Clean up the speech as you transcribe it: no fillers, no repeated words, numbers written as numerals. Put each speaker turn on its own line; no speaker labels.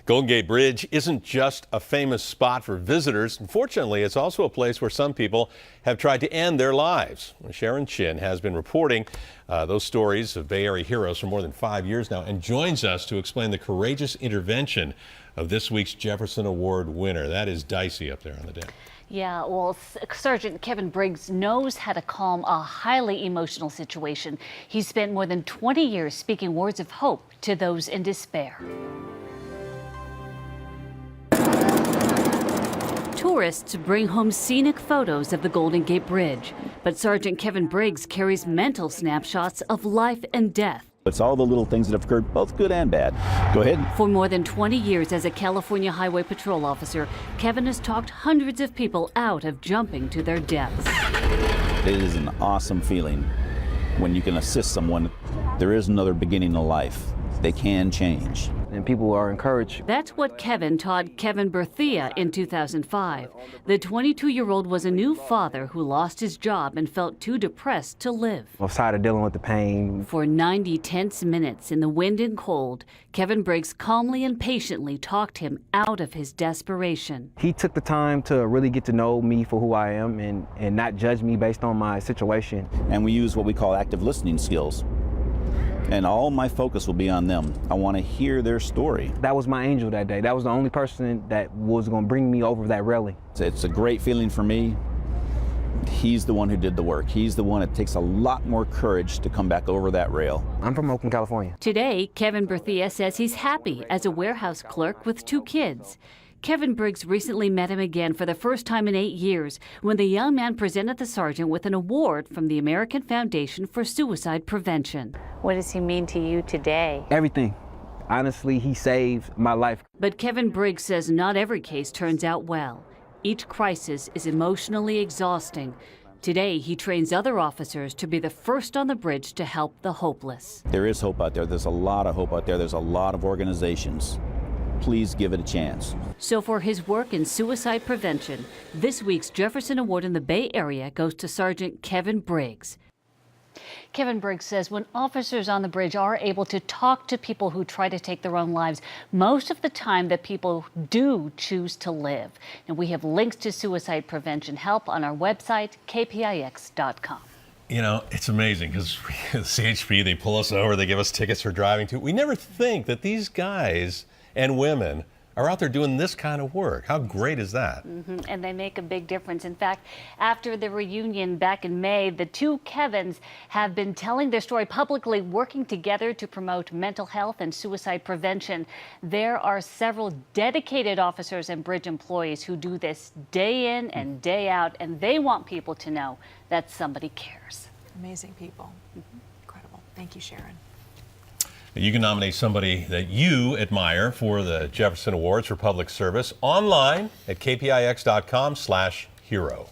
Golden Gate Bridge isn't just a famous spot for visitors. Unfortunately, it's also a place where some people have tried to end their lives. Sharon Chin has been reporting those stories of Bay Area heroes for more than 5 years now and joins us to explain the courageous intervention of this week's Jefferson Award winner. That is dicey up there on the deck.
Yeah, well, Sergeant Kevin Briggs knows how to calm a highly emotional situation. He's spent more than 20 years speaking words of hope to those in despair. Tourists bring home scenic photos of the Golden Gate Bridge, but Sergeant Kevin Briggs carries mental snapshots of life and death.
It's all the little things that have occurred, both good and bad. Go ahead.
For more than 20 years as a California Highway Patrol officer, Kevin has talked hundreds of people out of jumping to their deaths.
It is an awesome feeling when you can assist someone. There is another beginning of life. They can change.
And people are encouraged.
That's what Kevin taught Kevin Berthia in 2005. The 22-year-old was a new father who lost his job and felt too depressed to live.
I was tired of dealing with the pain.
For 90 tense minutes in the wind and cold, Kevin Briggs calmly and patiently talked him out of his desperation.
He took the time to really get to know me for who I am and not judge me based on my situation.
And we use what we call active listening skills. And all my focus will be on them. I want to hear their story.
That was my angel that day. That was the only person that was going to bring me over that railing.
It's a great feeling for me. He's the one who did the work. He's the one that takes a lot more courage to come back over that rail.
I'm from Oakland, California.
Today, Kevin Berthia says he's happy as a warehouse clerk with 2 kids. Kevin Briggs recently met him again for the first time in 8 years when the young man presented the sergeant with an award from the American Foundation for Suicide Prevention. What does he mean to you today?
Everything. Honestly, he saved my life.
But Kevin Briggs says not every case turns out well. Each crisis is emotionally exhausting. Today, he trains other officers to be the first on the bridge to help the hopeless.
There is hope out there. There's a lot of hope out there. There's a lot of organizations. Please give it a chance.
So for his work in suicide prevention, this week's Jefferson Award in the Bay Area goes to Sergeant Kevin Briggs. Kevin Briggs says when officers on the bridge are able to talk to people who try to take their own lives, most of the time the people do choose to live. And we have links to suicide prevention help on our website, KPIX.com.
You know, it's amazing because the CHP, they pull us over, they give us tickets for driving too. We never think that these guys and women are out there doing this kind of work. How great is that?
And they make a big difference. In fact, after the reunion back in May, the 2 Kevins have been telling their story publicly, working together to promote mental health and suicide prevention. There are several dedicated officers and bridge employees who do this day in and day out, and they want people to know that somebody cares.
Amazing people. Incredible. Thank you, Sharon.
You can nominate somebody that you admire for the Jefferson Awards for Public Service online at kpix.com/hero.